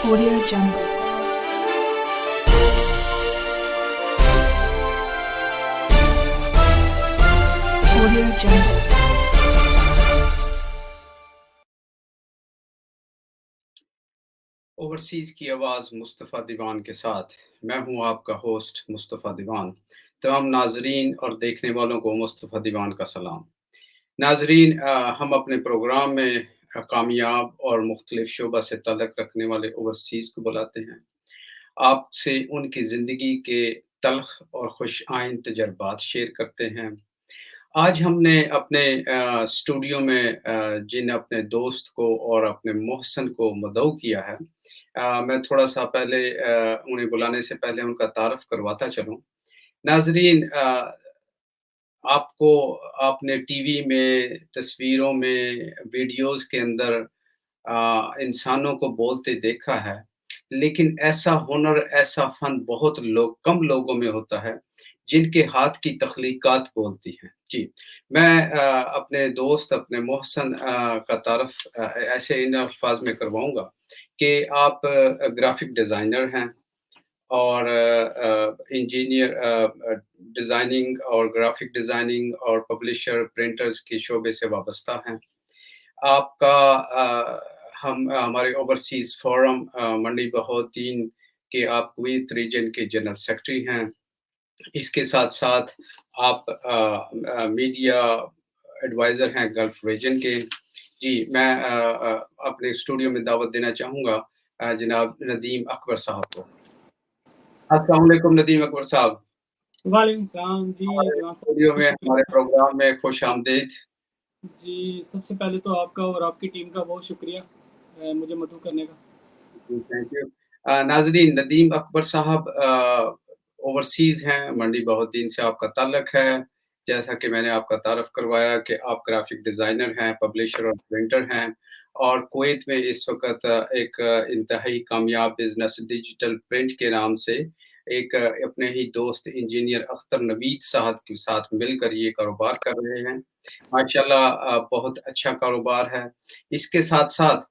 Audio Jungle. Audio Jungle. Overseas की आवाज़ मुस्तफ़ा दीवान के साथ मैं हूँ आपका होस्ट मुस्तफ़ा दीवान। तमाम नाज़रीन और देखने वालों को मुस्तफ़ा दीवान का सलाम। नाज़रीन, हम अपने प्रोग्राम में कामयाब और मुख्तलिफ शोबा से ताल्लुक़ रखने वाले ओवरसीज़ को बुलाते हैं। आपसे उनकी ज़िंदगी के तल्ख़ और खुश आइंद तजुर्बात शेयर करते हैं। आज हमने अपने स्टूडियो में जिन अपने दोस्त को और अपने मोहसिन को मदऊ किया है, मैं थोड़ा-सा पहले उन्हें बुलाने से पहले उनका तारुफ़ करवाता चलूँ। नाज़रीन, आपको आपने टीवी में, तस्वीरों में, वीडियोज़ के अंदर इंसानों को बोलते देखा है, लेकिन ऐसा हुनर, ऐसा फ़न बहुत कम लोगों में होता है, जिनके हाथ की तख्लीक़ात बोलती हैं। जी, मैं अपने दोस्त, अपने मोहसिन का तारुफ़ ऐसे इन अल्फ़ाज़ में करवाऊँगा कि आप ग्राफ़िक डिज़ाइनर हैं और इंजीनियर, डिज़ाइनिंग और ग्राफ़िक डिज़ाइनिंग और पब्लिशर, प्रिंटर्स के शोबे से वाबस्ता हैं। आपका हम हमारे ओवरसीज़ फ़ोरम मंडी बहाउद्दीन के आप कुवैत रीजन के जनरल सेक्रेटरी हैं। इसके साथ-साथ आप मीडिया एडवाइज़र हैं गल्फ़ रीजन के। जी, मैं अपने स्टूडियो में दावत देना चाहूँगा जनाब नदीम अकबर साहब को। अस्सलाम वालेकुम नदीम अकबर साहब। वालेकुम सलाम जी, हमारे दीवान साहब स्टूडियो बहुत में, हमारे शुक्रिया। प्रोग्राम में खुश-आमदीद। जी, सबसे पहले तो आपका और आपकी टीम का बहुत शुक्रिया मुझे मदऊ करने का। जी, थैंक यू। नाज़रीन, नदीम अकबर साहब ओवरसीज़ हैं, मंडी बहाउद्दीन से आपका ताल्लुक़ है। जैसा कि मैंने आपका तारुफ़ करवाया कि आप ग्राफ़िक डिज़ाइनर हैं, पब्लिशर और प्रिंटर हैं और कुवैत में इस वक़्त एक इंतहाई कामयाब बिज़नेस डिजिटल प्रिंट के नाम से एक अपने ही दोस्त इंजीनियर अख्तर नवीद साहब के साथ मिलकर ये कारोबार कर रहे हैं। माशाअल्लाह, बहुत अच्छा कारोबार है। इसके साथ-साथ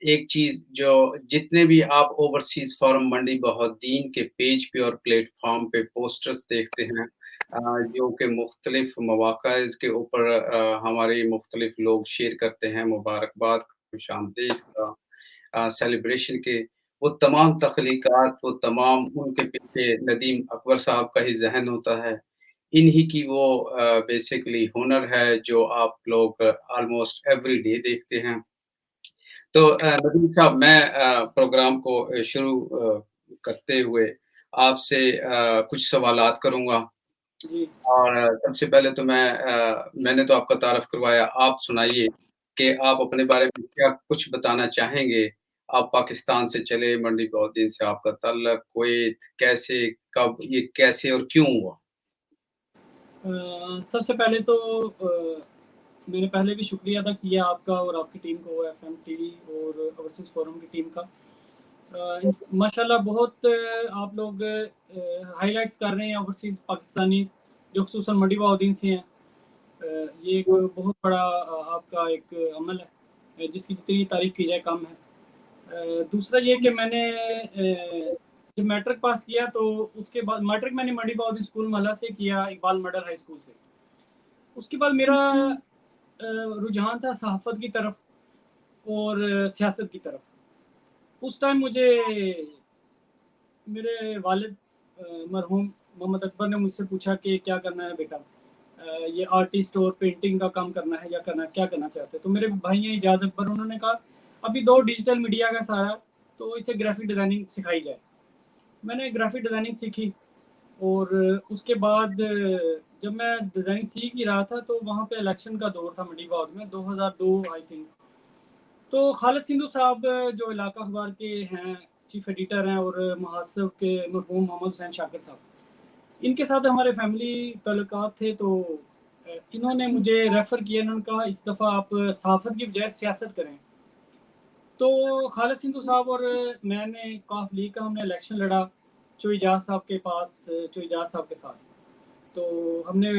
एक चीज़ जो जितने भी आप ओवरसीज़ फ़ोरम मंडी बहाउद्दीन के पेज पे और प्लेटफ़ॉर्म पे पोस्टर्स देखते हैं, जो कि मुख्तलिफ़ मवाक़िज़ के ऊपर हमारे मुख्तलिफ़ लोग शेयर करते हैं, मुबारकबाद, खुशामदीद का, सेलिब्रेशन के, वो तमाम तख़लीक़ात, वो तमाम उनके पीछे नदीम अकबर साहब का ही ज़हन होता है। इन्हीं की वो बेसिकली हुनर है जो आप लोग ऑलमोस्ट एवरी डे देखते हैं। तो नदीम साहब, मैं प्रोग्राम को शुरू करते हुए आपसे कुछ सवालात करूँगा जी। और सबसे पहले तो मैंने तो आपका तारुफ़ करवाया, आप सुनाइए कि आप अपने बारे में क्या कुछ बताना चाहेंगे? आप पाकिस्तान से चले, मंडी बहाउद्दीन से आपका ताल्लुक़, कुवैत कैसे, कब, ये कैसे और क्यों हुआ? सबसे पहले तो मैंने पहले भी शुक्रिया अदा किया आपका और आपकी टीम को, एफएम टीवी और ओवरसीज़ फ़ोरम की टीम का। माशाल्लाह बहुत आप लोग हाइलाइट्स कर रहे हैं ओवरसीज़ पाकिस्तानी जो ख़ुसूसन मंडी बहाउद्दीन से हैं। ये एक बहुत बड़ा आपका एक अमल है जिसकी जितनी तारीफ़ की जाए कम है। दूसरा ये कि मैंने जब मैट्रिक पास किया तो उसके बाद मैट्रिक मैंने मंडी बहाउद्दीन स्कूल महला से किया, इकबाल मॉडल हाई स्कूल से। उसके बाद मेरा रुझान था सहाफ़त की तरफ और सियासत की तरफ। उस टाइम मुझे मेरे वालिद मरहूम मोहम्मद अकबर ने मुझसे पूछा कि क्या करना है बेटा? ये आर्टिस्ट और पेंटिंग का काम करना है या क्या करना चाहते हैं? तो मेरे भाई हैं इजाज़ अकबर, उन्होंने कहा अभी दो डिजिटल मीडिया का सहारा, तो इसे ग्राफ़िक डिज़ाइनिंग सिखाई जाए। मैंने ग्राफ़िक डिज़ाइनिंग सीखी और उसके बाद जब मैं डिज़ाइनिंग सीख ही रहा था तो वहाँ पे इलेक्शन का दौर था मंडी बहाउद्दीन में 2002 आई थिंक। तो खालिद सिंधू साहब जो इलाका अखबार के हैं, चीफ एडिटर हैं और मुहासिब के मरहूम मोहम्मद हुसैन शाकिर साहब, इनके साथ हमारे फैमिली ताल्लुकात थे। तो इन्होंने मुझे रेफ़र किया, इन्होंने कहा इस दफ़ा आप सहाफ़त की बजाय सियासत करें। तो खालिद सिंधू साहब और मैंने काफ लीग का हमने इलेक्शन लड़ा चोइजाज़ साहब के पास, चोइजाज़ साहब के साथ। तो हमने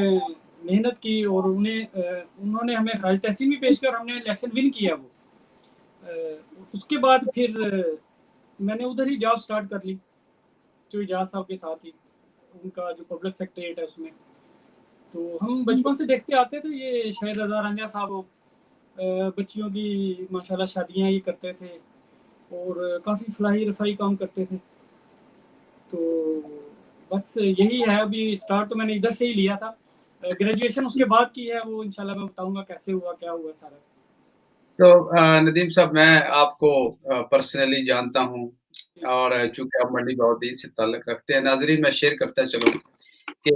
मेहनत की और उन्होंने हमें खराज तहसीन भी पेश कर हमने इलेक्शन विन किया वो। उसके बाद फिर मैंने उधर ही जॉब स्टार्ट कर ली, जो इजाज़ साहब के साथ ही, उनका जो पब्लिक सेक्रेटरीएट है उसमें। तो हम बचपन से देखते आते थे, ये शायद रज़ा रंजा साहब बच्चियों की माशाल्लाह शादियाँ ये करते थे और काफ़ी फलाही-रफ़ाही काम करते थे। तो बस यही है, अभी स्टार्ट तो मैंने इधर से ही लिया था। ग्रेजुएशन उसके बाद की है, वो इंशाल्लाह मैं बताऊँगा कैसे हुआ, क्या हुआ सारा। तो नदीम साहब मैं आपको पर्सनली जानता हूँ और चूँकि आप मंडी बहाउद्दीन से ताल्लुक़ रखते हैं। नाज़रीन मैं शेयर करता चलूँ कि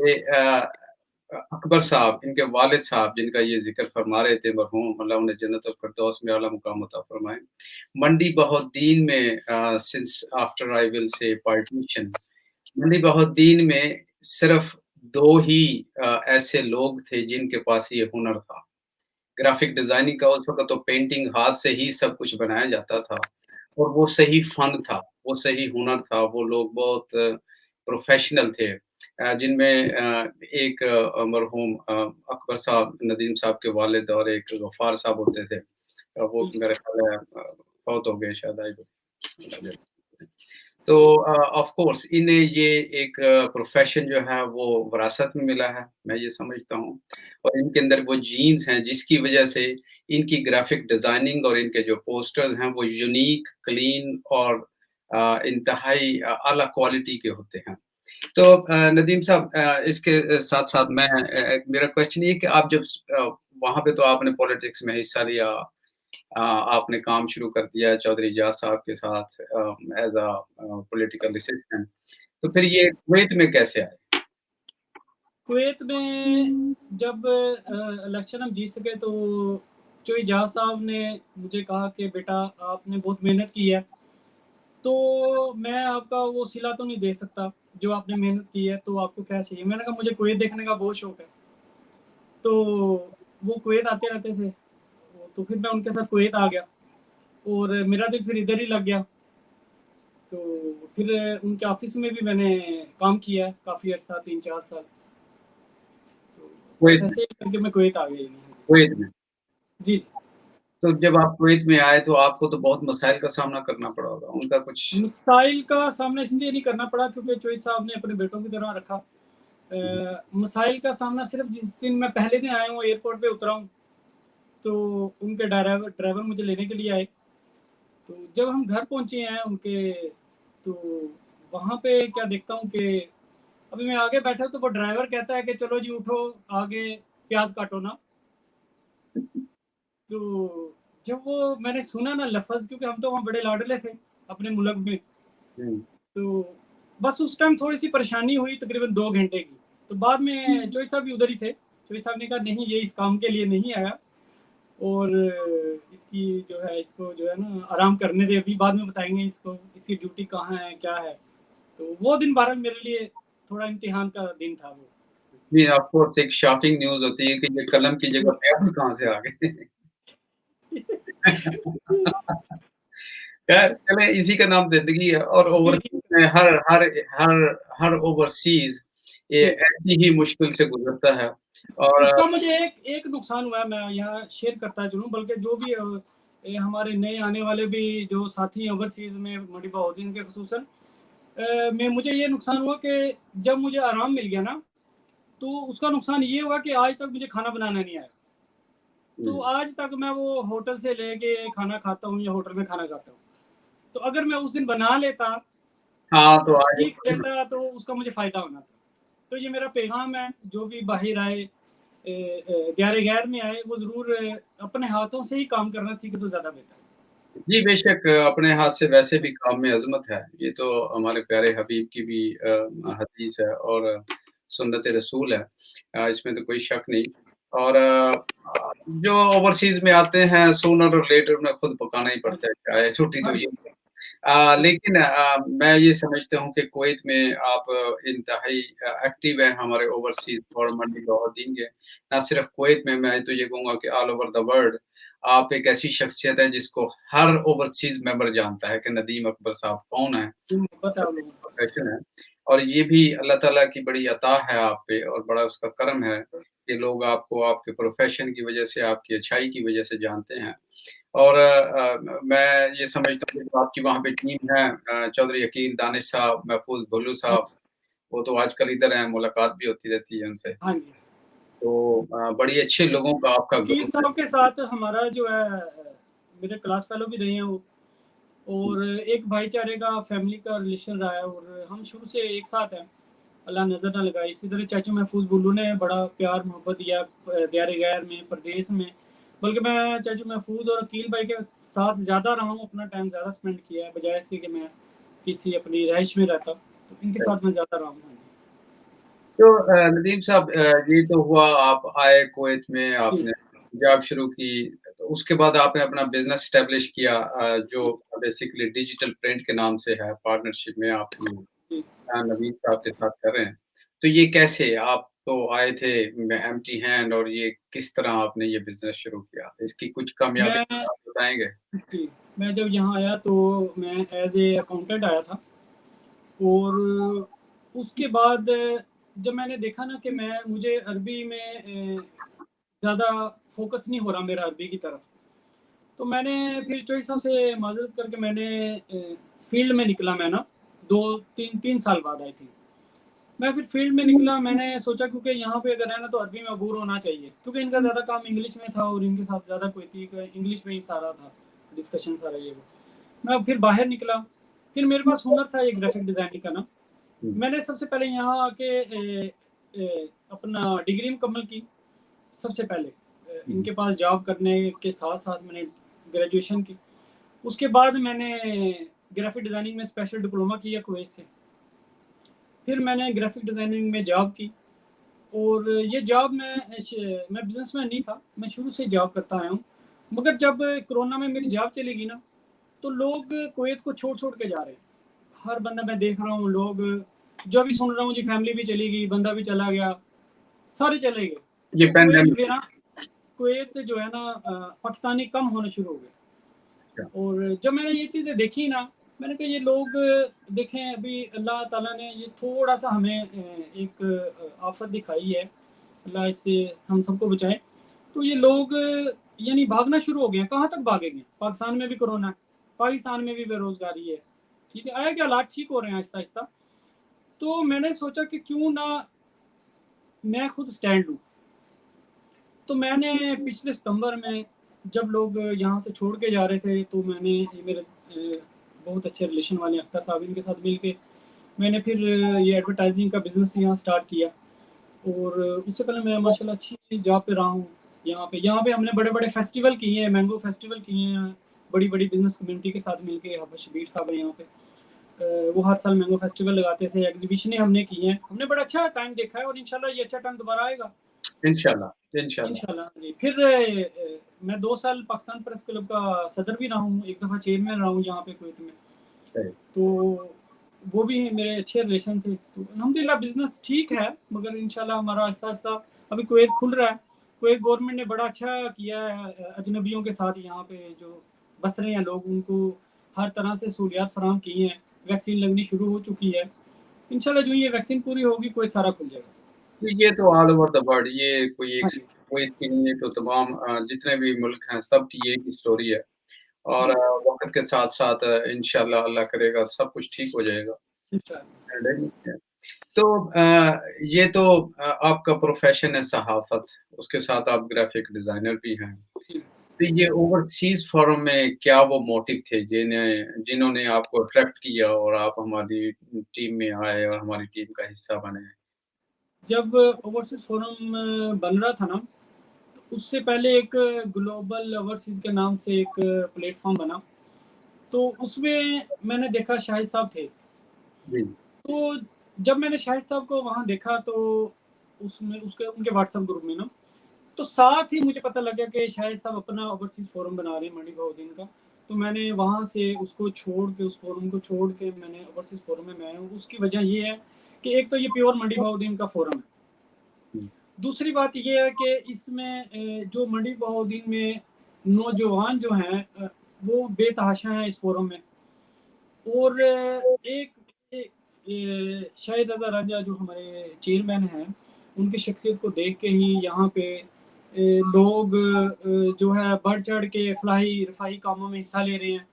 अकबर साहब, इनके वालिद साहब जिनका ये ज़िक्र फरमा रहे थे मरहूम, अल्लाह उन्हें जन्नतुल फ़िरदौस में आला मुक़ाम अता फ़रमाए। मंडी बहाउद्दीन में since after I will say partition, Mandi Bahauddin में सिर्फ़ 2 ही ऐसे लोग थे जिनके पास ये हुनर था। ग्राफ़िक डिज़ाइनिंग का उस वक़्त तो पेंटिंग हाथ से ही सब कुछ बनाया जाता था और वो सही फ़न था, वो सही हुनर था, वो लोग बहुत प्रोफ़ेशनल थे। जिनमें एक मरहूम अकबर साहब, नदीम साहब के वालिद और एक गफ़ार साहब होते थे। वो जी, मेरे ख़्याल है फ़ौत हो गए शायद आई थिंक। तो ऑफ़ कोर्स इन्हें ये एक प्रोफ़ेशन जो है वो विरासत में मिला है, मैं ये समझता हूँ। और इनके अंदर वो जीन्स हैं जिसकी वज़ह से इनकी ग्राफ़िक डिज़ाइनिंग और इनके जो पोस्टर्स हैं वो यूनीक, क्लीन और इंतहाई आला क्वालिटी के होते हैं। तो नदीम साहब इसके साथ-साथ मैं मेरा क्वेश्चन ये है कि आप जब वहाँ पे तो आपने पॉलिटिक्स में हिस्सा लिया, आपने काम शुरू कर दिया चौधरी इजाज़ साहब के साथ एज़ पॉलिटिकल असिस्टेंट। तो फिर ये कुवैत में कैसे आए? कुवैत में जब इलेक्शन हम जीत सके तो जो इजाज़ साहब ने मुझे कहा कि बेटा आपने बहुत मेहनत की है, तो मैं आपका वो सिला तो नहीं दे सकता, जो आपने मेहनत की है, तो आपको क्या चाहिए? मैंने कहा मुझे कुवैत देखने का बहुत शौक है। तो वो कुवैत आते रहते थे, तो फिर मैं उनके साथ कुवैत आ गया और मेरा दिल फिर इधर ही लग गया। तो फिर उनके ऑफ़िस में भी मैंने काम किया काफ़ी अर्सा, 3-4 साल। तो बस कुवैत में ऐसे ही करके मैं कुवैत आ गई। कुवैत में। जी, जी। तो जब आप कुवैत में आए तो आपको तो बहुत मसाइल का सामना करना पड़ा होगा, उनका कुछ मिसाइल का सामना इसलिए नहीं करना पड़ा क्योंकि चोई साहब ने अपने बेटों की तरह रखा। मिसाइल का सामना सिर्फ़ जिस दिन मैं पहले दिन आया हूँ, एयरपोर्ट पे उतरा हूँ, तो उनके ड्राइवर ड्राइवर मुझे लेने के लिए आए। तो जब हम घर पहुँचे हैं उनके, तो वहाँ पे क्या देखता हूँ कि अभी मैं आगे बैठा तो वो ड्राइवर कहता है कि चलो जी उठो, आगे प्याज़ काटो ना। तो जब वो मैंने सुना ना लफ़्ज़, क्योंकि हम तो वहाँ बड़े लाडले थे अपने मुल्क में, हुँ। तो बस उस टाइम थोड़ी-सी परेशानी हुई तकरीबन 2 घंटे की। तो बाद में चोई साहब भी उधर ही थे। चोई साहब ने कहा नहीं ये इस काम के लिए नहीं आया और इसकी जो है इसको जो है ना आराम करने दें, अभी बाद में बताएँगे इसको, इसकी ड्यूटी कहाँ है, क्या है। तो वो दिन बहरहाल मेरे लिए थोड़ा इम्तिहान का दिन था वो। जी, ऑफ़ कोर्स एक शॉकिंग न्यूज़ होती है कि ये कलम की जगह पेन्स कहाँ से आ गए। खैर चलें इसी का नाम ज़िंदगी है और जी, ओवरसीज़ जी। में हर हर ओवरसीज़ ये जी। ऐसी ही मुश्किल से गुज़रता है और इसका मुझे एक एक नुकसान हुआ है, मैं यहाँ शेयर करता चलूँ, बल्कि जो भी ये हमारे नए आने वाले भी जो साथी हैं ओवरसीज़ में मंडी बहाउद्दीन के ख़ुसूसन, में मुझे ये नुकसान हुआ कि जब मुझे आराम मिल गया ना, तो उसका नुकसान ये हुआ कि आज तक मुझे खाना बनाना नहीं आया। तो हुँ, आज तक मैं वो होटल से लेके खाना खाता हूँ या होटल में खाना खाता हूँ। तो अगर मैं उस दिन बना लेता हाँ, तो और आज सीख लेता तो उसका मुझे फ़ायदा होना था। तो ये मेरा पैगाम है, जो भी बाहिर आए दियारे गैर में आए, वो ज़रूर अपने हाथों से ही काम करना सीखे तो ज़्यादा बेहतर है। जी, बेशक अपने हाथ से वैसे भी काम में अज़मत है। ये तो हमारे प्यारे हबीब की भी हदीस है और सुन्नत रसूल है। इसमें तो कोई शक नहीं और जो ओवरसीज़ में आते हैं सूनर और लेटर उन्हें खुद पकाना ही हाँ पड़ता जी, है चाय, रोटी तो हाँ ये जी, हाँ जी। लेकिन मैं ये समझता हूँ कि कुवैत में आप इंतहाई एक्टिव हैं हमारे ओवरसीज़ और मंडी बहाउद्दीन के। ना सिर्फ़ कुवैत में, मैं तो ये कहूँगा कि ऑल ओवर द वर्ल्ड आप एक ऐसी शख्सियत है जिसको हर ओवरसीज़ मेंबर जानता है कि नदीम अकबर साहब कौन हैं, जी, मोहब्बत है उनका आप क्या लोगों की। प्रोफ़ेशन है और ये भी अल्लाह ताला की बड़ी अता है आप पे और बड़ा उसका करम है के लोग आपको आपके प्रोफ़ेशन की वज़ह से, आपकी अच्छाई की वज़ह से जानते हैं। और मैं ये समझता हूँ कि आपकी वहाँ पे टीम है चौधरी अकील, दानिश साहब, महफूज़ भुल्लू हाँ, साहब, वो तो आजकल इधर हैं, मुलाकात भी होती रहती है उनसे। हाँ जी। तो बड़ी अच्छे लोगों का आपका वकील ग्रुप है। साहब के साथ हमारा जो है मेरे क्लास फेलो भी रहे हैं वो, हुँ, और एक भाईचारे का फैमिली का रिलेशन रहा है, और हम शुरू से एक साथ हैं। अल्लाह नज़र ना लगाए। इसी तरह चाचू महफूज़ बुल्लू ने बड़ा प्यार मोहब्बत दिया दियार गैर में, परदेस में। बल्कि मैं चाचू महफूज़ और अकील भाई के साथ ज़्यादा रहा हूँ, अपना टाइम ज़्यादा स्पेंड किया है, बजाय इसके कि मैं किसी अपनी रिहाइश में रहता। तो इनके सही। साथ मैं ज़्यादा रहा हूँ। हाँ तो नदीम साहब ये तो हुआ आप आए कुवैत में, जी। आपने जॉब शुरू की, तो उसके बाद आपने अपना बिज़नेस एस्टेब्लिश किया जो जी, बेसिकली डिजिटल प्रिंट के नाम से है, पार्टनरशिप में आप ये जी। नवीद साहब के साथ कर रहे हैं। तो ये कैसे? आप तो आए थे एम्प्टी हैंड और ये किस तरह आपने ये बिज़नेस शुरू किया? इसकी कुछ कामयाबी मैं आप बताएँगे? जी, मैं जब यहाँ आया तो मैं एज़ ए अकाउंटेंट आया था, और उसके बाद जब मैंने देखा ना कि मुझे अरबी में ज़्यादा फ़ोकस नहीं हो रहा मेरा अरबी की तरफ। तो मैंने फिर चोई साहब से माज़रत करके मैंने फ़ील्ड में निकला मैं ना, 2-3 साल बाद आई थिंक। मैं फिर फ़ील्ड में निकला, मैंने सोचा क्योंकि यहाँ पे अगर रहना तो अरबी में अबूर होना चाहिए। क्योंकि इनका ज़्यादा काम इंग्लिश में था और इनके साथ ज़्यादा कुवैती का इंग्लिश में ही सारा था, डिस्कशन सारा ये वो। मैं फिर बाहर निकला, फिर मेरे पास हुनर था ये ग्राफ़िक डिज़ाइनिंग का ना। हुँ, मैंने सबसे पहले यहाँ आके अपना डिग्री मुकम्मल की, सबसे पहले हुँ, इनके पास जॉब करने के साथ-साथ मैंने ग्रेजुएशन की। उसके बाद मैंने ग्राफ़िक डिज़ाइनिंग में स्पेशल डिप्लोमा किया कुवैत से। फिर मैंने ग्राफ़िक डिज़ाइनिंग में जॉब की, और ये जॉब मैं बिज़नेसमैन नहीं था, मैं शुरू से जॉब करता आया हूँ। मगर जब कोरोना में मेरी जॉब चली गई ना, तो लोग कुवैत को छोड़-छोड़ के जा रहे हैं। हर बंदा मैं देख रहा हूँ, लोग जो भी सुन रहा हूँ जी, फैमिली भी चली गई, बंदा भी चला गया, सारे चले गए। ये तो कुवैत पैंडेमिक में ना, कुवैत जो है ना पाकिस्तानी कम होने शुरू हो गए। अच्छा, और जब मैंने ये चीज़ें देखी ना, मैंने कहा ये लोग देखें, अभी अल्लाह ताला ने ये थोड़ा-सा हमें एक आफ़त दिखाई है, अल्लाह इससे हम सबको बचाए। तो ये लोग यानी भागना शुरू हो गए हैं, कहाँ तक भागेंगे? पाकिस्तान में भी कोरोना है, पाकिस्तान में भी बेरोज़गारी है, ठीक है? आया क्या, हालात ठीक हो रहे हैं आहिस्ता-आहिस्ता। तो मैंने सोचा कि क्यों ना मैं खुद स्टैंड लूँ। तो मैंने पिछले सितंबर में, जब लोग यहाँ से छोड़ के जा रहे थे, तो मैंने ये मेरे बहुत अच्छे रिलेशन वाले अख्तर साहब, इनके साथ मिल के मैंने फिर ये एडवर्टाइज़िंग का बिज़नेस यहाँ स्टार्ट किया। और उससे पहले मैं माशाल्लाह अच्छी जॉब पे रहा हूँ। यहाँ पे हमने बड़े-बड़े फेस्टिवल किए हैं, मैंगो फेस्टिवल किए हैं, बड़ी-बड़ी बिज़नेस कम्युनिटी के साथ मिलके। हाफ़िज़ शबीर साहब हैं यहाँ पे। वो हर साल मैंगो फेस्टिवल लगाते थे, एग्ज़िबिशनें हमने की हैं। हमने बड़ा अच्छा टाइम देखा है, और इंशाल्लाह ये अच्छा टाइम दोबारा आएगा। इंशाल्लाह, इंशाल्लाह। इंशाल्लाह जी। फिर मैं 2 साल पाकिस्तान प्रेस क्लब का सदर भी रहा हूँ, एक दफ़ा चेयरमैन रहा हूँ यहाँ पे कुवैत में। सही। तो वो भी मेरे अच्छे रिलेशन थे। तो अल्हम्दुलिल्लाह बिज़नेस ठीक है, मगर इंशाल्लाह हमारा आहिस्ता-आहिस्ता अभी कुवैत खुल रहा है। कुवैत गवर्नमेंट ने बड़ा अच्छा किया है अजनबियों के साथ यहाँ पे जो बस रहे हैं लोग, उनको हर तरह से सहूलियात फराहम की हैं। वैक्सीन लगनी शुरू हो चुकी है। इंशाल्लाह जो ये वैक्सीन पूरी होगी, कुवैत सारा खुल जाएगा। तो ये तो ऑल ओवर द वर्ल्ड ये कोई हाँ एक जी, कोई इसकी नहीं है तो तमाम जितने भी मुल्क हैं सबकी यही की स्टोरी है और जी, वक़्त के साथ-साथ इंशाल्लाह अल्लाह करेगा सब कुछ ठीक हो जाएगा। इंशाल्लाह। तो ये तो आपका प्रोफ़ेशन है सहाफ़त, उसके साथ आप ग्राफ़िक डिज़ाइनर भी हैं। जी। तो ये ओवरसीज़ फ़ोरम में क्या वो मोटिव थे जिन्होंने आपको अट्रैक्ट किया और आप हमारी टीम में आए और हमारी टीम का हिस्सा बने? जब ओवरसीज़ फ़ोरम बन रहा था ना, तो उससे पहले एक ग्लोबल ओवरसीज़ के नाम से एक प्लेटफ़ॉर्म बना। तो उसमें मैंने देखा शाहिद साहब थे। जी, तो जब मैंने शाहिद साहब को वहाँ देखा, तो उसमें उसके उनके व्हाट्सएप ग्रुप में ना, तो साथ ही मुझे पता लगा कि शाहिद साहब अपना ओवरसीज़ फ़ोरम बना रहे हैं मंडी बहुद्दीन का। तो मैंने वहाँ से उसको छोड़ के, उस फ़ोरम को छोड़ के मैंने ओवरसीज़ फ़ोरम में मैं आया हूँ। उसकी वजह ये है कि एक तो ये प्योर मंडी बहुद्दीन का फ़ोरम है। हुँ, दूसरी बात ये है कि इसमें जो मंडी बहाउद्दीन में नौजवान जो हैं वो बेतहाशा हैं इस फ़ोरम में। और एक शाहिद रज़ा रांझा जो हमारे चेयरमैन हैं, उनकी शख्सियत को देख के ही यहाँ पे लोग जो है बढ़-चढ़ के रफ़ाही कामों में हिस्सा ले रहे हैं।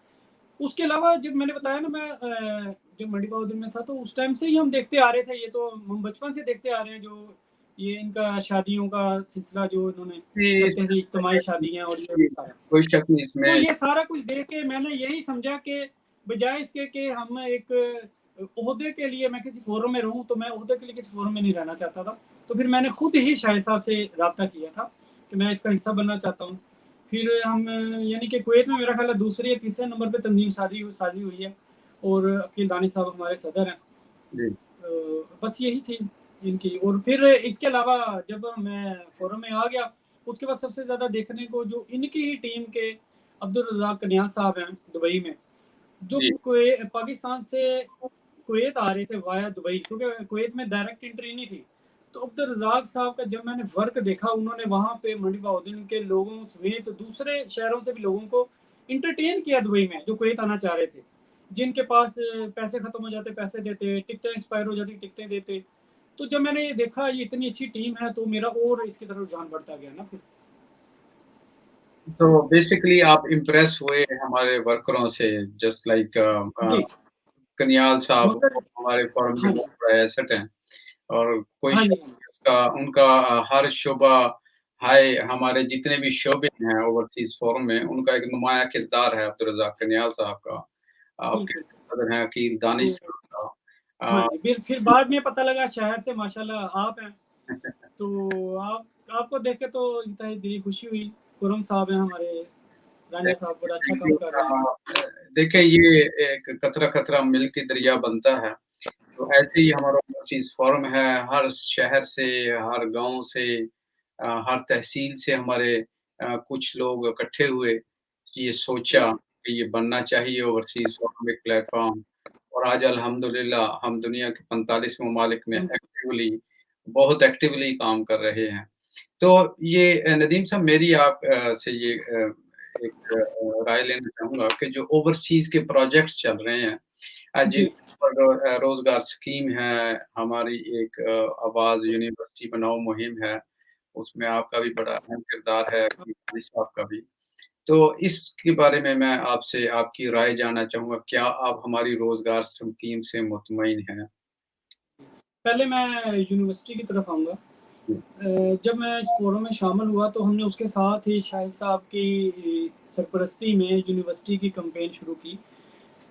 उसके अलावा जब मैंने बताया ना मैं जब मंडी बहादुर में था तो उस टाइम से ही हम देखते आ रहे थे, ये तो हम बचपन से देखते आ रहे हैं, जो ये इनका शादियों का सिलसिला जो इन्होंने जी, करते थे, इसमें इज्तिमाई शादियाँ और ये जी, सारा। कोई शक नहीं तो इसमें। ये सारा कुछ देख के मैंने यही समझा कि बजाय इसके कि हम एक ओहदे के लिए मैं किसी फ़ोरम में रहूँ, तो मैं ओहदे के लिए किसी फ़ोरम में नहीं रहना चाहता था। तो फिर मैंने खुद ही शाहिद साहब से राब्ता किया था कि मैं इसका हिस्सा बनना चाहता हूँ। फिर हम यानी कि कुवैत में मेरा ख़्याल है दूसरे या तीसरे नंबर पे तंज़ीम साज़ी हुई है और अकील दानिश साहब हमारे सदर हैं। जी, बस यही थी इनकी। और फिर इसके अलावा जब मैं फ़ोरम में आ गया, उसके बाद सबसे ज़्यादा देखने को जो इनकी ही टीम के अब्दुल रज़ाक कन्याल साहब हैं दुबई में, जो जी। पाकिस्तान से कुवैत आ रहे थे वाया दुबई, क्योंकि कुवैत में डायरेक्ट एंट्री नहीं थी। तो अब्दुल रज़ाक साहब का जब मैंने वर्क देखा, उन्होंने वहाँ पे मंडी बहाउद्दीन के लोगों समेत दूसरे शहरों से भी लोगों को एंटरटेन किया दुबई में, जो कुवैत आना चाह रहे थे। जिनके पास पैसे खत्म हो जाते, पैसे देते, टिकटें एक्सपायर हो जाती, टिकटें देते। तो जब मैंने ये देखा ये इतनी अच्छी टीम है, तो मेरा और इसकी तरफ रुझान बढ़ता गया ना फिर। तो बेसिकली आप इम्प्रेस हुए हमारे वर्करों से, जस्ट लाइक जी, कनियाल साहब मगर हमारे फॉर्म के हाँ बहुत जी, बड़ा एसेट हैं और कोई हाँ शक जी, हाँ जी। नहीं उसका उनका हर शुबा है, हमारे जितने भी शोबे हैं ओवरसीज़ फोरम में, उनका एक नुमायाँ किरदार है अब्दुल रज़ाक कनियाल साहब का। आपके बिल्कुल। सदर हैं अकील दानिश तो साहब हाँ का। जी, फिर बाद में पता लगा शहर से माशाल्लाह आप हैं, तो आपको देख के तो इंतहाई दिली खुशी हुई। खुर्रम साहब हैं हमारे, रांझा साहब बड़ा अच्छा थैंक काम यू। कर रहे हैं। देखिए ये एक कतरा-कतरा मिल के दरिया बनता है। तो ऐसे ही हमारा ओवरसीज़ फोरम है, हर शहर से, हर गाँव से हर तहसील से हमारे कुछ लोग इकट्ठे हुए, ये सोचा जी, कि ये बनना चाहिए ओवरसीज़ फोरम एक प्लेटफ़ॉर्म और आज अल्हम्दुलिल्लाह हम दुनिया के 45 ममालिक में हम बहुत एक्टिवली काम कर रहे हैं। तो ये नदीम साहब मेरी आप से ये एक राय लेना चाहूँगा कि जो ओवरसीज़ के प्रोजेक्ट्स चल रहे हैं जिन जी, पर रोज़गार स्कीम है, हमारी एक आवाज़ यूनिवर्सिटी बनाओ मुहिम है, उसमें आपका भी बड़ा अहम किरदार है, वालिद साहब का भी। तो इसके बारे में मैं आपसे आपकी राय जानना चाहूँगा, क्या आप हमारी रोज़गार स्कीम से मुतमईन हैं? पहले मैं यूनिवर्सिटी की तरफ आऊँगा। जब मैं इस फ़ोरम में शामिल हुआ तो हमने उसके साथ ही शाहिद साहब की सरपरस्ती में यूनिवर्सिटी की कैंपेन शुरू की।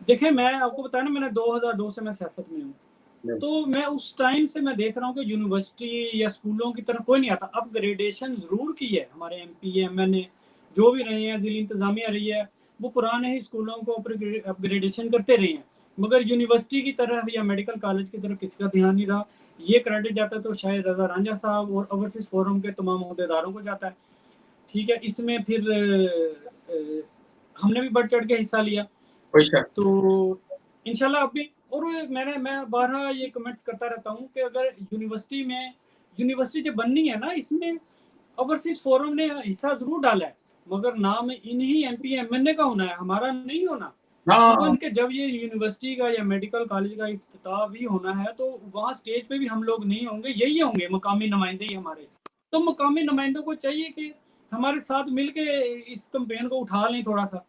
देखिए, मैं आपको बताया ना मैंने 2002 से मैं सियासत में हूँ। बिल तो मैं उस टाइम से मैं देख रहा हूँ कि यूनिवर्सिटी या स्कूलों की तरफ कोई नहीं आता। अपग्रेडेशन ज़रूर की है हमारे एमपी, एमएनए जो भी रहे हैं, ज़िली इंतज़ामिया रही है, वो पुराने ही स्कूलों को अपग्रेडेशन करते रहे हैं। मगर यूनिवर्सिटी की तरफ या मेडिकल कॉलेज की तरफ किसी का ध्यान नहीं रहा। ये क्रेडिट जाता तो शायद रज़ा रांझा साहब और ओवरसीज़ फोरम के तमाम ओहदेदारों को जाता है। ठीक है, इसमें फिर हमने भी बढ़-चढ़ के हिस्सा लिया। कोई शक तो इंशाल्लाह अब भी। और मैं बारहा ये कमेंट्स करता रहता हूँ कि अगर यूनिवर्सिटी जो बननी है ना, इसमें ओवरसीज़ फोरम ने हिस्सा ज़रूर डाला है, मगर नाम इन्हीं एमपी, एमएनए का होना है, हमारा नहीं होना। हाँ, इवन कि जब ये यूनिवर्सिटी का या मेडिकल कॉलेज का इफ्तिताह भी होना है, तो वहाँ स्टेज पे भी हम लोग नहीं होंगे, यही होंगे मकामी नुमाइंदे ही हमारे। तो मकामी नुमाइंदों को चाहिए कि हमारे साथ मिल के इस कैंपेन को उठा लें थोड़ा-सा।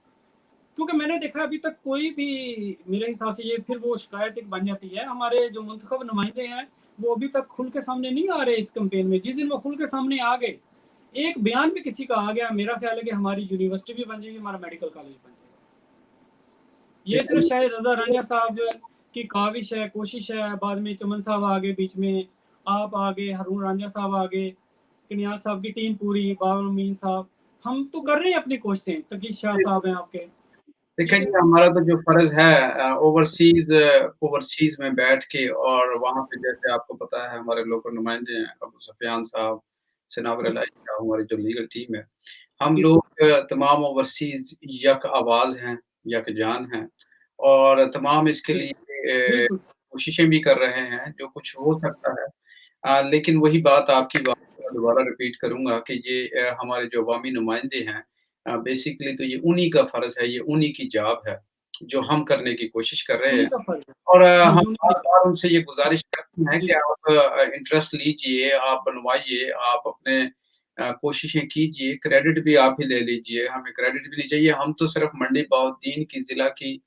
क्योंकि मैंने देखा अभी तक कोई भी, मेरे हिसाब से ये फिर वो शिकायत एक बन जाती है, हमारे जो मुंतखब नुमाइंदे हैं, वो अभी तक खुल के सामने नहीं आ रहे इस कैंपेन में। जिस दिन वो खुल के सामने आ गए, एक बयान भी किसी का आ गया, मेरा ख्याल है कि हमारी यूनिवर्सिटी भी बन जाएगी, हमारा मेडिकल कॉलेज बन जाएगा। ये सिर्फ शायद रज़ा रांझा साहब की काविश है, कोशिश है, बाद में चमन साहब आ गए बीच में, आप आ गए, हारून रांझा साहब आ गए, कनियाज़ साहब की टीम पूरी, बाबर अमीन साहब, हम तो कर रहे हैं अपनी कोशिशें, तकीय शाह साहब हैं आपके, देखिए ठीक है? जी, हमारा तो जो फ़र्ज़ है ओवरसीज़ में बैठ के और वहाँ पे जैसे आपको पता है हमारे लोकल नुमाइंदे हैं, अबू सुफ़ियान साहब, सनावर जी, इलाही साहब, हमारी जो लीगल टीम है। हम बिल्कुल, लोग तमाम ओवरसीज़ यक आवाज़ हैं, यकजान हैं और तमाम इसके बिल लिए बिल्कुल, कोशिशें भी कर रहे हैं, जो कुछ हो सकता है। लेकिन वही बात आपकी बात मैं दोबारा रिपीट करूँगा कि ये हमारे जो अवामी नुमाइंदे हैं बेसिकली तो ये उन्हीं का फ़र्ज़ है, ये उन्हीं की जॉब है जो हम करने की कोशिश कर रहे उन्हीं हैं। का फ़र्ज़ है। और हाँ हम जी, उन्हीं का। बार-बार उनसे ये गुज़ारिश करते हैं जी, कि आप इंटरेस्ट लीजिए, आप बनवाइए, आप अपने कोशिशें कीजिए, क्रेडिट भी आप ही ले लीजिए, हमें क्रेडिट भी नहीं चाहिए। हम तो सिर्फ़ मंडी बहाउद्दीन की ज़िला की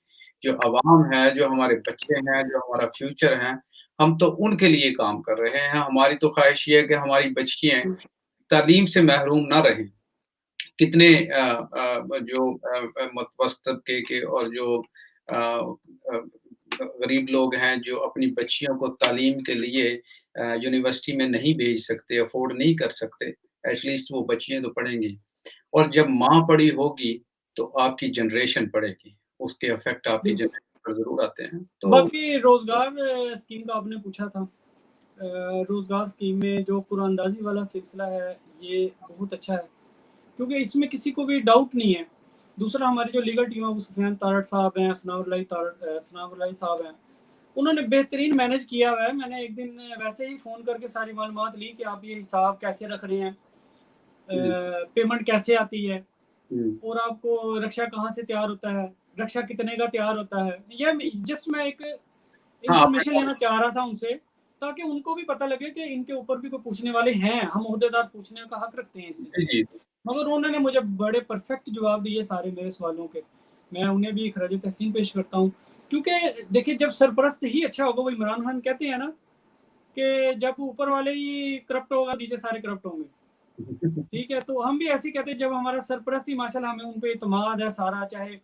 जो अवाम है, जो हमारे बच्चे हैं, जो हमारा फ्यूचर है, हम तो उनके लिए काम कर रहे हैं। हमारी तो ख़्वाहिश ये है कि हमारी बच्चियाँ हुँ, तालीम से महरूम ना रहें। कितने जो मतवस्त तबके के और जो अ, गरीब लोग हैं जो अपनी बच्चियों को तालीम के लिए यूनिवर्सिटी में नहीं भेज सकते, अफ़ोर्ड नहीं कर सकते, एटलीस्ट वो बच्चियाँ तो पढ़ेंगी। और जब माँ पढ़ी होगी, तो आपकी जनरेशन पढ़ेगी, उसके इफ़ेक्ट आपकी बिल्कुल। जनरेशन पर ज़रूर आते हैं। तो बाकी रोज़गार स्कीम का आपने पूछा था। रोज़गार स्कीम में जो कुरानदाज़ी वाला सिलसिला है, ये बहुत अच्छा है, क्योंकि इसमें किसी को भी डाउट नहीं है। दूसरा हमारी जो लीगल टीम है, वो सुफ़ियान तारड़ साहब हैं, असनाउल्लाह साहब हैं, उन्होंने बेहतरीन मैनेज किया हुआ है। मैंने एक दिन वैसे ही फ़ोन करके सारी मालूमात ली कि आप ये हिसाब कैसे रख रहे हैं, हुँ, पेमेंट कैसे आती है हुँ। और आपको रक्षा कहाँ से तैयार होता है, रक्षा कितने का तैयार होता है। ये जस्ट मैं एक हाँ, इन्फॉर्मेशन आपने लेना चाह रहा था उनसे, ताकि उनको भी पता लगे कि इनके ऊपर भी कोई पूछने वाले हैं, हम ओहदेदार पूछने का हक रखते हैं इस जी, सिलसिले में। जी। मगर उन्होंने मुझे बड़े परफेक्ट जवाब दिए सारे मेरे सवालों के। मैं उन्हें भी खराज तहसीन पेश करता हूँ, क्योंकि देखिए जब सरपरस्त ही अच्छा होगा, वो इमरान खान कहते हैं ना कि जब ऊपर वाले ही करप्ट होगा, नीचे सारे करप्ट होंगे। ठीक है, तो हम भी ऐसे ही कहते हैं, जब हमारा सरपरस्त ही माशाल्लाह हमें उन पे इत्मीनान है सारा, चाहे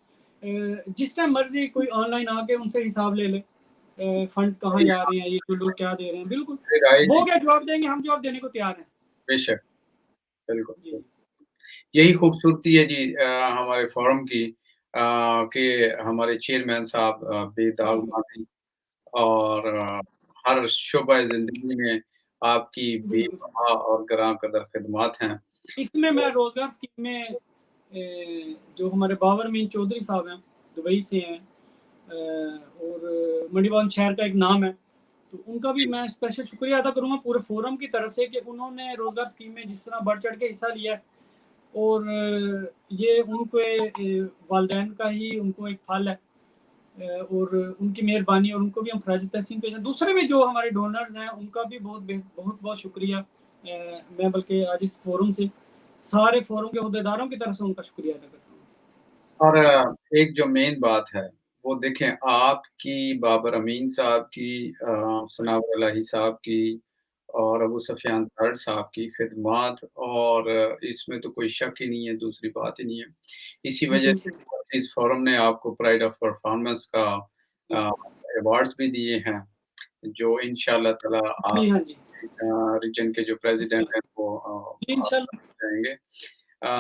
जिस टाइम मर्ज़ी कोई ऑनलाइन आके उनसे हिसाब ले ले, फंड्स कहाँ जा रहे हैं, ये जो लोग क्या दे रहे हैं, बिल्कुल। राय वो दी, क्या जवाब देंगे, हम जवाब देने को तैयार हैं। बेशक, बिल्कुल। जी, यही खूबसूरती है जी हमारे फ़ोरम की कि हमारे चेयरमैन साहब बेदाग बिल्कुल, माफ़ी और हर शोबा ज़िंदगी में आपकी बिल्कुल। बेवफ़ा और ग्रां कदर खिदमत हैं। इसमें मैं तो रोज़गार स्कीम में जो हमारे बाबर मीर चौधरी साहब हैं, दुबई से हैं, और मंडीबाउंद शहर का एक नाम है, तो उनका भी जी, मैं स्पेशल शुक्रिया अदा करूँगा पूरे फ़ोरम की तरफ से कि उन्होंने रोज़गार स्कीम में जिस तरह बढ़-चढ़ के हिस्सा लिया है, और ये उनके वालिदैन का ही उनको एक फल है, और उनकी मेहरबानी, और उनको भी हम खराज तहसीन पेश हैं। दूसरे भी जो हमारे डोनर्स हैं, उनका भी बहुत-बहुत शुक्रिया। मैं बल्कि आज इस फ़ोरम से सारे फ़ोरम के ओहदेदारों की तरफ से उनका शुक्रिया अदा करता हूँ। और एक जो मेन बात है, वो देखें आपकी, बाबर अमीन साहब की, सनावर इलाही साहब की और अबू सफ़ियान तर्ड साहब की खिदमत और इसमें तो कोई शक ही नहीं है, दूसरी बात ही नहीं है। इसी वजह बिल्कुल, से इस फोरम ने आपको प्राइड ऑफ परफॉर्मेंस का जी। अ, अवार्ड्स भी दिए हैं, जो इंशाअल्लाह ताला आप जी, हाँ जी। रीजन के जो प्रेज़िडेंट हैं वो जी, आपको इंशाल्लाह। जाएँगे।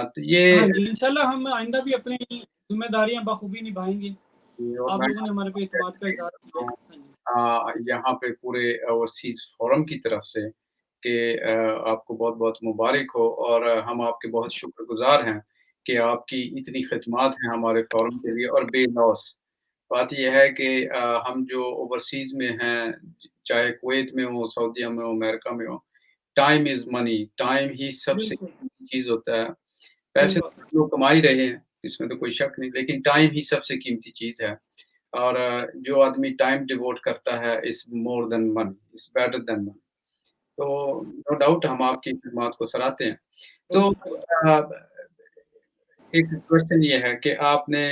तो ये हाँ जी, इंशाल्लाह हम आइंदा भी अपनी ज़िम्मेदारियाँ बखूबी निभाएँगे। और आप मैं लोगों ने हमारे पे आपको एतमाद का कहना इज़हार किया चाहता है। हूँ हाँ जी। यहाँ पे पूरे ओवरसीज़ फोरम की तरफ से कि आपको बहुत-बहुत मुबारक हो और हम आपके बहुत शुक्रगुज़ार हैं कि आपकी इतनी खिदमत हैं हमारे फोरम के लिए और बेलौस। बात ये है कि हम जो ओवरसीज़ में हैं, चाहे कुवैत में हो, सऊदीया में हो, अमेरिका में हो, टाइम इज़ मनी, टाइम ही सबसे बिल्कुल, कीमती चीज़ होता है। सही पैसे बात तो है। सब लोग कमा ही रहे हैं, इसमें तो कोई शक नहीं, लेकिन टाइम ही सबसे कीमती चीज़ है। और जो आदमी टाइम डिवोट करता है is more than money, is better than money. तो नो डाउट हम आपकी खिदमत को सराहते हैं। बहुत तो शुक्रिया। एक क्वेश्चन ये है कि आपने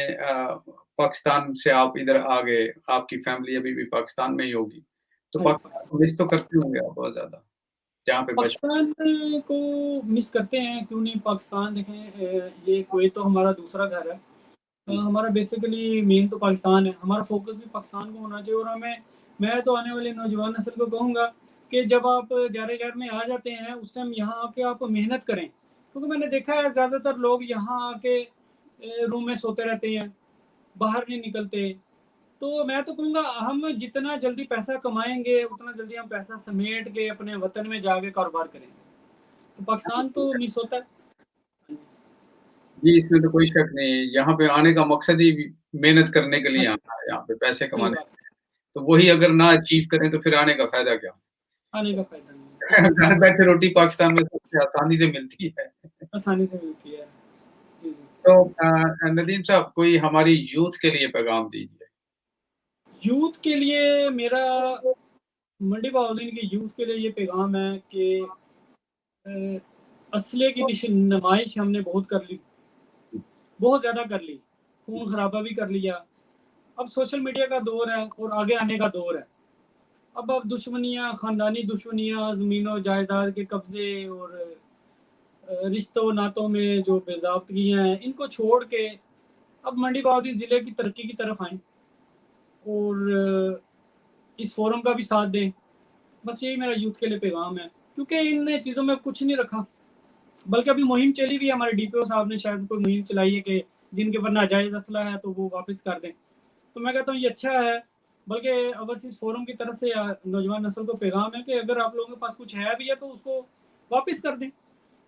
पाकिस्तान से आप इधर आ गए, आपकी फैमिली अभी भी पाकिस्तान में ही होगी। तो हाँ जी, पाकिस्तान को मिस तो करते होंगे आप बहुत ज़्यादा, जहाँ पे बच पाकिस्तान को मिस करते हैं, क्यों नहीं। पाकिस्तान देखें, ये कुवैत तो हमारा दूसरा घर है। हमारा बेसिकली मेन तो पाकिस्तान है, हमारा फ़ोकस भी पाकिस्तान को होना चाहिए, और मैं तो आने वाली नौजवान नस्ल को कहूँगा कि जब आप ज़ाहिर में आ जाते हैं, उस टाइम यहाँ आके आप मेहनत करें। क्योंकि मैंने देखा है ज़्यादातर लोग यहाँ आके रूम में सोते रहते हैं, बाहर नहीं निकलते। तो मैं तो कहूँगा हम जितना जल्दी पैसा कमाएँगे, उतना जल्दी हम पैसा समेट के अपने वतन में जाके कारोबार करेंगे। तो पाकिस्तान तो मिस होता है। हाँ जी, जी, इसमें तो कोई शक नहीं है, यहाँ पे आने का मकसद ही मेहनत करने के हाँ लिए जी, आना है, यहाँ पे पैसे सही कमाने। बात है। तो वही अगर ना अचीव करें तो फिर आने का फ़ायदा क्या? आने का फ़ायदा नहीं है, सही बात घर बैठे रोटी पाकिस्तान में सबसे आसानी से मिलती है। है। आसानी से मिलती है। जी, जी। तो नदीम साहब कोई हमारी यूथ के लिए पैगाम दीजिए। यूथ के लिए मेरा मंडी बहाउद्दीन की यूथ के लिए ये पैगाम है कि असले की नुमाइश हमने बहुत कर ली, बहुत ज़्यादा कर ली, खून खराबा भी कर लिया। अब सोशल मीडिया का दौर है और आगे आने का दौर है। अब दुश्मनियाँ, ख़ानदानी दुश्मनियाँ, ज़मीनों जायदाद के कब्ज़े और रिश्तों नातों में जो बेज़ाब्तगियाँ हैं, इनको छोड़ के अब मंडी बहाउद्दीन ज़िले की तरक्की की तरफ आएँ और इस फोरम का भी साथ दें। बस यही मेरा यूथ के लिए पैगाम है, क्योंकि इन चीज़ों में कुछ नहीं रखा, बल्कि अभी मुहिम चली भी है। हमारे डीपीओ साहब ने शायद कोई मुहिम चलाई है कि जिनके ऊपर नाजायज़ असला है तो वो वापस कर दें। तो मैं कहता हूँ ये अच्छा है, बल्कि ओवरसीज़ फोरम की तरफ से नौजवान नस्ल को पैगाम है कि अगर आप लोगों के पास कुछ है भी है तो उसको वापस कर दें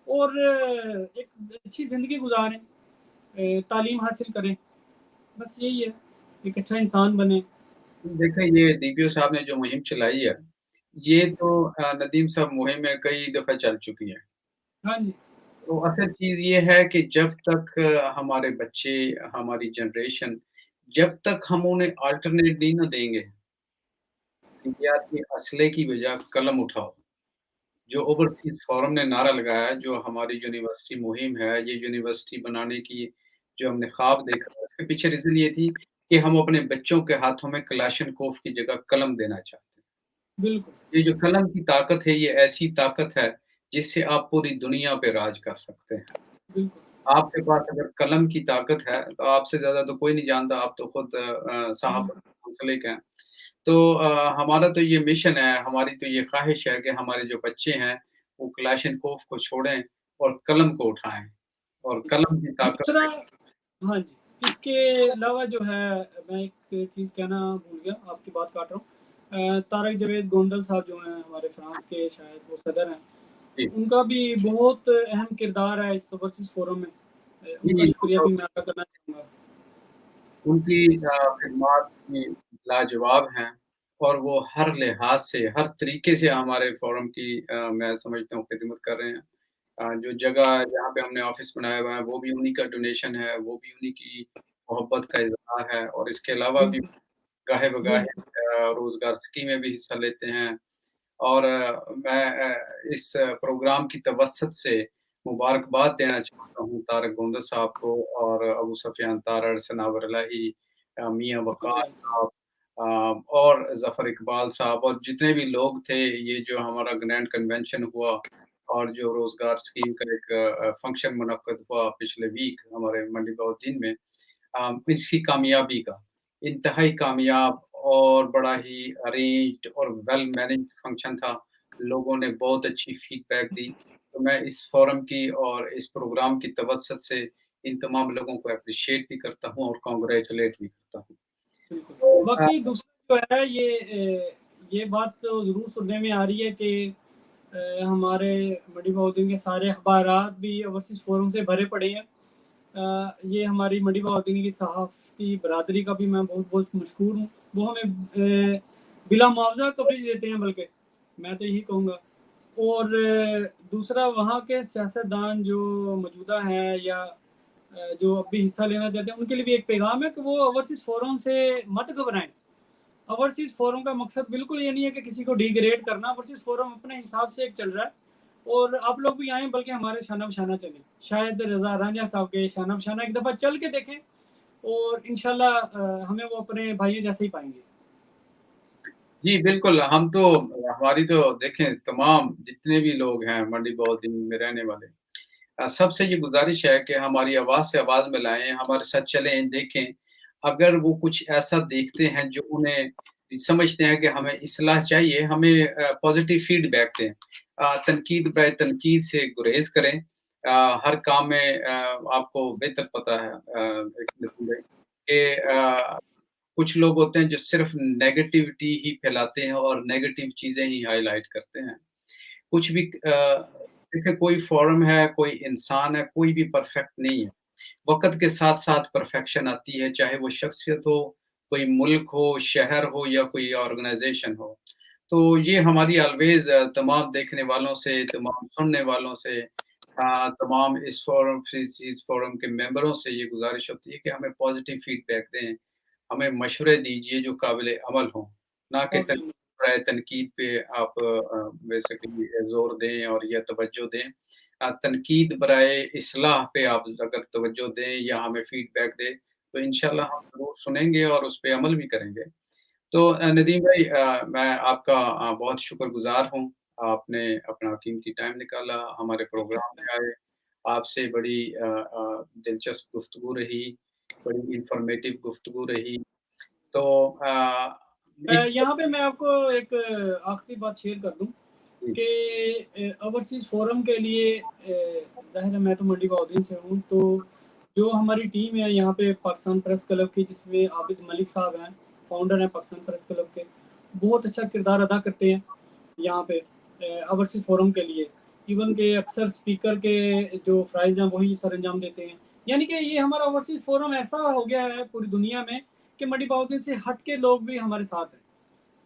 और एक अच्छी ज़िंदगी गुजारें, तालीम हासिल करें। बस यही है, एक अच्छा इंसान बने। देखिए, ये डीपीओ साहब ने जो मुहिम चलाई है, ये तो नदीम साहब मुहिमें कई दफ़ा चल चुकी हैं। हाँ जी, तो असल चीज़ ये है कि जब तक हमारे बच्चे, हमारी जनरेशन, जब तक हम उन्हें अल्टरनेट नहीं ना देंगे, कि यार कि असले की बजाय कलम उठाओ। जो ओवरसीज़ फोरम ने नारा लगाया है, जो हमारी यूनिवर्सिटी मुहिम है, ये यूनिवर्सिटी बनाने की जो हमने ख्वाब देखा, उसके पीछे रीज़न ये थी कि हम अपने बच्चों के हाथों में कलाशनकोव की जगह कलम देना चाहते हैं। बिल्कुल, ये जो कलम की ताकत है, ये ऐसी ताकत है, जिससे आप पूरी दुनिया पे राज कर सकते हैं। बिल्कुल। आपके पास अगर कलम की ताकत है, तो आपसे ज़्यादा तो कोई नहीं जानता, आप तो खुद साहब मुंसलिक हैं। तो हमारा तो ये मिशन है, हमारी तो ये ख़्वाहिश है कि हमारे जो बच्चे हैं, वो क्लाशनकोव को छोड़ें और कलम को उठाएँ और कलम की ताकत दूसरा, से। हाँ जी, इसके अलावा जो है मैं एक चीज़ कहना भूल गया, आपकी बात काट रहा हूँ। तारिक जावेद गोंदल साहब जो हैं हमारे फ्रांस के, शायद वो सदर हैं, जी, उनका भी बहुत अहम किरदार है इस ओवरसीज़ फोरम में। उनका जी, वो शुक्रिया तो भी मैं अदा करना चाहूँगा। उनकी ख़िदमत भी लाजवाब हैं और वो हर लिहाज़ से, हर तरीके से हमारे फ़ोरम की मैं समझता हूँ ख़िदमत कर रहे हैं। जो जगह जहाँ पे हमने ऑफ़िस बनाया हुआ है, वो भी उन्हीं का डोनेशन है, वो भी उन्हीं की मोहब्बत का इज़हार है और इसके अलावा भी बिल्कुल, गाहे-बगाहे बिल्कुल, रोज़गार स्कीमें भी हिस्सा लेते हैं और मैं इस प्रोग्राम की तवस्सुत से मुबारकबाद देना चाहता हूँ तारिक गोंदा साहब को और अबू सफ़ियान तारड़, सनावर इलाही, मियाँ वक़ार शुक्रिया सर। साहब और ज़फ़र इकबाल साहब और जितने भी लोग थे, ये जो हमारा ग्रैंड कन्वेंशन हुआ और जो रोज़गार स्कीम का एक फंक्शन मुनक्कद हुआ पिछले वीक हमारे मंडी बहाउद्दीन में, इसकी कामयाबी का, इंतहाई कामयाब और बड़ा ही अरेंज्ड और वेल मैनेज्ड फंक्शन था। लोगों ने बहुत अच्छी फीडबैक दी। तो मैं इस फोरम की और इस प्रोग्राम की तवज्जुह से इन तमाम लोगों को एप्रिशिएट भी करता हूँ और कांग्रेचुलेट भी करता हूँ। बिल्कुल। तो बाकी दूसरा जो है ये बात तो ज़रूर सुनने में आ रही है कि हमारे मंडी बहाउद्दीन के सारे अखबारात भी ओवरसीज़ फोरम से भरे पड़े हैं। ये हमारी मंडी बहाउद्दीन की सहाफ़ती बरादरी का भी मैं बहुत-बहुत मशकूर हूँ। वो हमें बिला मुआवज़ा कवरेज देते हैं, बल्कि मैं तो यही कहूँगा। और दूसरा, वहाँ के सियासतदान जो मौजूदा हैं या जो अब भी हिस्सा लेना चाहते हैं, उनके लिए भी एक पैगाम है कि वो ओवरसीज़ फोरम से मत घबराएँ। ओवरसीज़ फोरम का मकसद बिल्कुल ये नहीं है कि किसी को डिग्रेड करना। ओवरसीज़ फोरम अपने हिसाब से एक चल रहा है और आप लोग भी आएँ, बल्कि हमारे शाना-बशाना चलें। शायद रज़ा रांझा साहब के शाना-बशाना एक दफ़ा चल के देखें और इंशाल्लाह हमें वो अपने भाइयों जैसे ही पाएँगे। जी, बिल्कुल, हम तो हमारी तो देखें तमाम जितने भी लोग हैं मंडी बहाउद्दीन में रहने वाले, सबसे ये गुज़ारिश है कि हमारी आवाज़ से आवाज़ मिलाएँ, हमारे साथ चलें, देखें। अगर वो कुछ ऐसा देखते हैं जो उन्हें समझते हैं कि हमें इस्लाह चाहिए, हमें पॉज़िटिव फ़ीडबैक दें। तनकीद बाय तनकीद से गुरेज़ करें। हर काम में आपको बेहतर पता है एक नतीजा कि कुछ लोग होते हैं जो सिर्फ़ नेगेटिविटी ही फैलाते हैं और नेगेटिव चीज़ें ही हाइलाइट करते हैं। कुछ भी देखिए कोई फ़ोरम है, कोई इंसान है, कोई भी परफ़ेक्ट नहीं है। वक़्त के साथ-साथ परफ़ेक्शन आती है, चाहे वो शख़्सियत हो, कोई मुल्क हो, शहर हो या कोई ऑर्गनाइज़ेशन हो। तो ये हमारी ऑलवेज़ तमाम देखने वालों से, तमाम सुनने वालों से तमाम इस फ़ोरम इस फ़ोरम के मेंबरों से ये गुज़ारिश होती है कि हमें पॉज़िटिव फ़ीडबैक दें, हमें मशवरे दीजिए जो काबिल अमल हों, ना कि काबिल तनकीद पे आप बेसिकली ज़ोर दें और या तवज्जो दें। तनकीद बराए इस्लाह पे आप अगर तवज्जो दें या हमें फ़ीडबैक दें, तो इंशाअल्लाह हम ज़रूर सुनेंगे और उस पे अमल भी करेंगे। तो नदीम भाई मैं आपका बहुत शुक्रगुज़ार हूँ। आपने अपना कीमती टाइम निकाला, हमारे प्रोग्राम में आए। आपसे बड़ी दिलचस्प गुफ्तगू रही, बड़ी इन्फॉर्मेटिव गुफ्तगू रही। तो एक यहाँ पे मैं आपको एक आखिरी बात शेयर कर दूँ जी, कि ओवरसीज़ फ़ोरम के लिए ज़ाहिर है मैं तो मंडी बहाउद्दीन से हूँ, तो जो हमारी टीम है यहाँ पे पाकिस्तान प्रेस क्लब की, जिसमें आबिद मलिक साहब हैं, फाउंडर हैं पाकिस्तान प्रेस क्लब के, बहुत अच्छा किरदार अदा करते हैं यहाँ पे ओवरसीज़ फ़ोरम के लिए। इवन के अक्सर स्पीकर के जो फ़राइज़ हैं वही सर अंजाम देते हैं। यानी कि ये हमारा ओवरसीज़ फ़ोरम ऐसा हो गया है पूरी दुनिया में कि मंडी बहाउद्दीन से हट के लोग भी हमारे साथ हैं,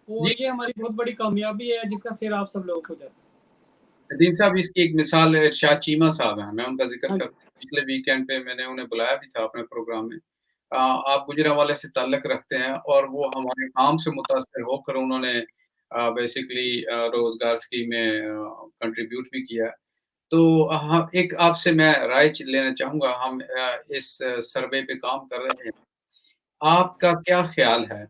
जी, और ये हमारी बहुत बड़ी कामयाबी है जिसका श्रेय आप सब लोगों को जाता है। नदीम साहब इसकी एक मिसाल इरशाद चीमा साहब हैं, मैं उनका ज़िक्र हाँ कर जी, पिछले वीकेंड पे मैंने उन्हें बुलाया भी था अपने प्रोग्राम में। आप गुजरांवाले से ताल्लुक़ रखते हैं और वो हमारे काम से मुतासिर होकर उन्होंने बेसिकली रोज़गार स्कीम में कंट्रीब्यूट भी किया। तो हाँ, एक आपसे मैं राय लेना चाहूँगा, हम इस सर्वे पे काम कर रहे हैं। आपका क्या ख़्याल है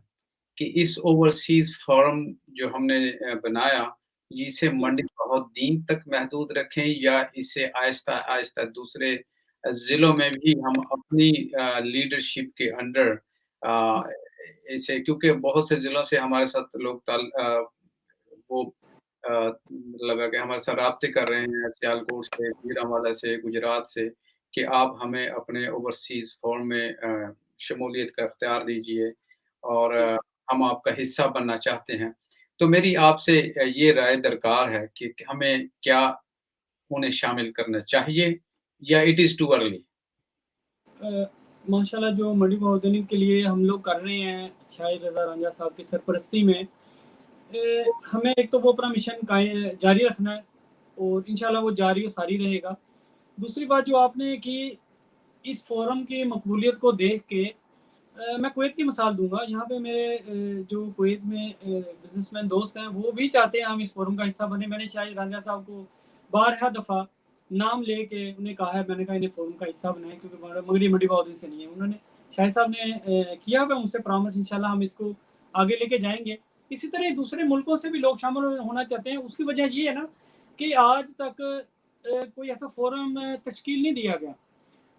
कि इस ओवरसीज़ फ़ोरम जो हमने बनाया, इसे जी, मंडी बहाउद्दीन तक महदूद रखें या इसे आहिस्ता-आहिस्ता दूसरे ज़िलों में भी हम अपनी लीडरशिप के अंडर हुँ, अ, इसे क्योंकि बहुत से ज़िलों से हमारे साथ लोग वो मतलब है कि हमारे साथ राब्ते कर रहे हैं सियालकोट से, गुजरांवाला से, गुजरात से कि आप हमें अपने ओवरसीज़ फ़ोरम में शमूलियत का इख्तियार दीजिए और जी। हम आपका हिस्सा बनना चाहते हैं। तो मेरी आपसे ये राय दरकार है कि हमें क्या उन्हें शामिल करना चाहिए या इट इज़ टू अर्ली? अ, माशाल्लाह जो मंडी बहाउद्दीन के लिए हम लोग कर रहे हैं, शाहिद रज़ा रंजा साहब की सरपरस्ती में, हमें एक तो वो अपना मिशन जारी रखना है और इंशाल्लाह वो जारी और सारी रहेगा। दूसरी बात जो आपने कि इस फ़ोरम की मकबूलियत को देख के मैं कुवैत की मिसाल दूँगा। यहाँ पे मेरे जो कुवैत में बिज़नेसमैन दोस्त हैं, वो भी चाहते हैं हम इस फ़ोरम का हिस्सा बने। मैंने शाहिद रांझा साहब को बारहा दफ़ा नाम लेके उन्हें कहा है, मैंने कहा इन्हें फ़ोरम का हिस्सा बनाएँ क्योंकि मगर ये मंडी बहाउद्दीन से नहीं है। उन्होंने शाहिद साहब ने किया हुआ है मुझसे प्रॉमिस, इंशाल्लाह हम इसको आगे लेके जाएँगे। इसी तरह दूसरे मुल्कों से भी लोग शामिल होना चाहते हैं। उसकी वजह ये है ना कि आज तक कोई ऐसा फ़ोरम तश्कील नहीं दिया गया।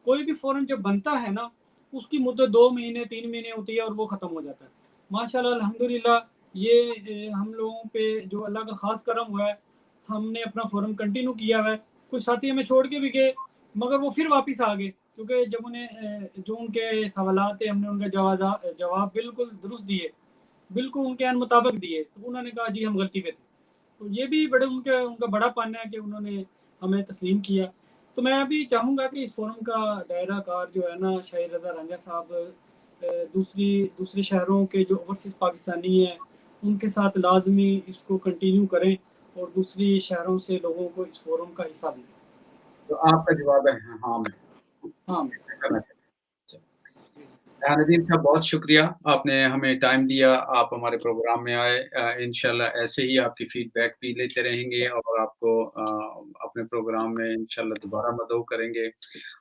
कोई भी फ़ोरम जब बनता है ना, उसकी मुद्दत 2 महीने, 3 महीने होती है और वो ख़त्म हो जाता है। माशाल्लाह अल्हम्दुलिल्लाह ये हम लोगों पे जो अल्लाह का ख़ास करम हुआ है, हमने अपना फ़ोरम कंटिन्यू किया हुआ है। कुछ साथी हमें छोड़ के भी गए, मगर वो फिर वापस आ गए क्योंकि जब उन्हें जो उनके सवालात थे, हमने उनका जवाब बिल्कुल दुरुस्त दिए, बिल्कुल उनके अन मुताबिक दिए, तो उन्होंने कहा जी हम गलती पे थे। तो ये भी बड़े उनका बड़ापन है कि उन्होंने हमें तस्लीम किया। तो मैं भी चाहूँगा कि इस फ़ोरम का दायरा कार जो है ना, शाहिद रज़ा रंजा साहब दूसरे शहरों के जो ओवरसीज़ पाकिस्तानी हैं, उनके साथ लाज़मी इसको कंटिन्यू करें और दूसरी शहरों से लोगों को इस फ़ोरम का हिस्सा बनाएँ। तो आपका जवाब है हाँ में। हाँ, करना चाहते हैं। नदीम साहब बहुत शुक्रिया, आपने हमें टाइम दिया, आप हमारे प्रोग्राम में आए। इंशाल्लाह ऐसे ही आपकी फ़ीडबैक भी लेते रहेंगे और आपको अपने प्रोग्राम में इंशाल्लाह दोबारा मदऊ करेंगे।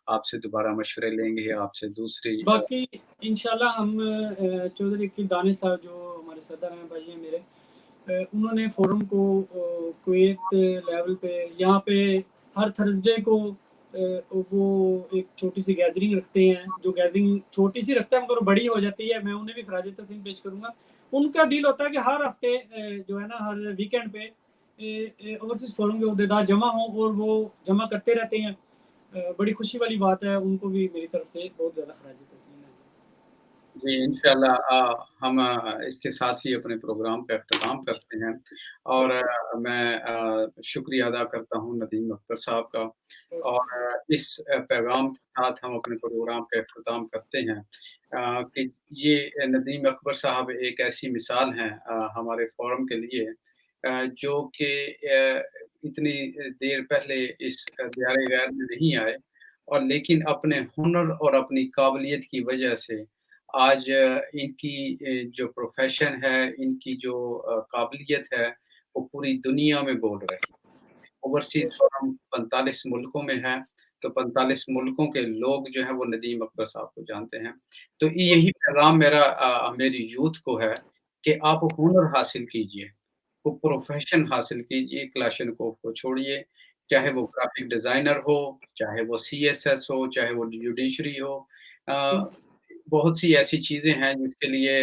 आपसे दोबारा मशवरे लेंगे, आपसे दूसरी बाकी इंशाल्लाह हम चौधरी अकील दानिश साहब जो हमारे सदर हैं, भाई हैं मेरे, उन्होंने फ़ोरम को कुवैत लेवल पे यहाँ पे हर थर्सडे को वो एक छोटी-सी गैदरिंग रखते हैं, जो गैदरिंग छोटी-सी रखते हैं मगर बड़ी हो जाती है। मैं उन्हें भी खराज तहसीन पेश करूँगा। उनका डील होता है कि हर हफ़्ते जो है ना हर वीकेंड पे ओवरसीज़ फ़ोरम के ओहदेदार जमा हों और वो जमा करते रहते हैं। बड़ी खुशी वाली बात है, उनको भी मेरी तरफ से बहुत ज़्यादा खराज तहसीन है। जी, इंशाल्लाह हम इसके साथ ही अपने प्रोग्राम का इख्तिताम करते हैं और ओके, मैं शुक्रिया अदा करता हूँ नदीम अख्तर साहब का और ओके। इस पैगाम के साथ हम अपने प्रोग्राम का इख्तिताम करते हैं कि ये नदीम अकबर साहब एक ऐसी मिसाल हैं हमारे फ़ोरम के लिए जो कि इतनी देर पहले इस दियारे गैर में नहीं आए और लेकिन अपने हुनर और अपनी काबिलियत की वजह से आज इनकी जो प्रोफ़ेशन है, इनकी जो काबिलियत है, वो पूरी दुनिया में बोल रही है। ओवरसीज़ और हम 45 मुल्कों में हैं, तो 45 मुल्कों के लोग जो हैं वो नदीम अकबर साहब को जानते हैं। तो यही पैगाम मेरा मेरी यूथ को है कि आप हुनर हासिल कीजिए, वो प्रोफ़ेशन हासिल कीजिए, क्लाशनकोफ़ को छोड़िए, चाहे वो ग्राफ़िक डिज़ाइनर हो, चाहे वो सीएसएस हो, चाहे वो जुडिशरी हो। अ, बहुत सी ऐसी चीज़ें हैं जिसके लिए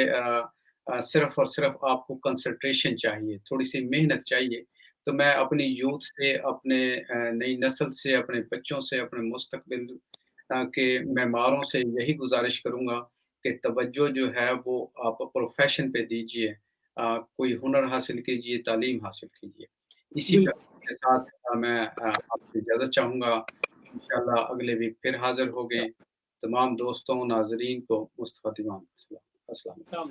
सिर्फ़ और सिर्फ़ आपको कंसंट्रेशन चाहिए, थोड़ी-सी मेहनत चाहिए। तो मैं अपनी यूथ से, अपने नई नस्ल से, अपने बच्चों से, अपने मुस्तकबिल के मेमारों से यही गुज़ारिश करूँगा कि तवज्जो जो है वो आप प्रोफ़ेशन पे दीजिए। कोई हुनर हासिल कीजिए, तालीम हासिल कीजिए। इसी बिल्कुल, पैगाम के साथ मैं आपसे इजाज़त चाहूँगा। इंशाअल्लाह अगले वीक फिर हाज़िर होंगे। तमाम दोस्तों, नाज़रीन को मुस्तफ़ा दीवान अस्सलाम अस्सलाम। काम